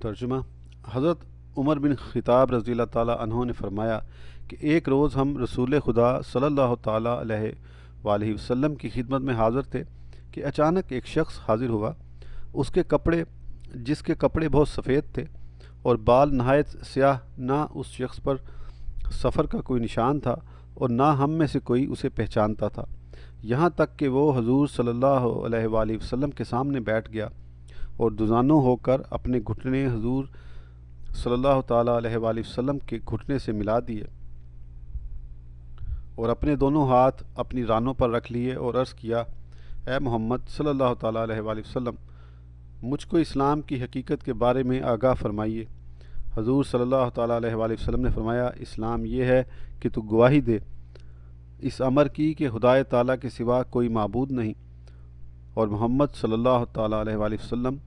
ترجمہ۔ حضرت عمر بن خطاب رضی اللہ تعالیٰ عنہ نے فرمایا کہ ایک روز ہم رسول خدا صلی اللہ تعالیٰ علیہ وآلہ وسلم کی خدمت میں حاضر تھے کہ اچانک ایک شخص حاضر ہوا۔ جس کے کپڑے بہت سفید تھے اور بال نہایت سیاہ، نہ اس شخص پر سفر کا کوئی نشان تھا اور نہ ہم میں سے کوئی اسے پہچانتا تھا، یہاں تک کہ وہ حضور صلی اللہ علیہ وآلہ وسلم کے سامنے بیٹھ گیا اور دوزانوں ہو کر اپنے گھٹنے حضور صلی اللہ تعالیٰ علیہ وآلہ وسلم کے گھٹنے سے ملا دیے اور اپنے دونوں ہاتھ اپنی رانوں پر رکھ لیے اور عرض کیا، اے محمد صلی اللہ تعالیٰ علیہ وآلہ وسلم، مجھ کو اسلام کی حقیقت کے بارے میں آگاہ فرمائیے۔ حضور صلی اللہ تعالیٰ علیہ وآلہ وسلم نے فرمایا، اسلام یہ ہے کہ تو گواہی دے اس امر کی کہ خدائے تعالیٰ کے سوا کوئی معبود نہیں، اور محمد صلی اللہ تعالیٰ علیہ وآلہ وسلم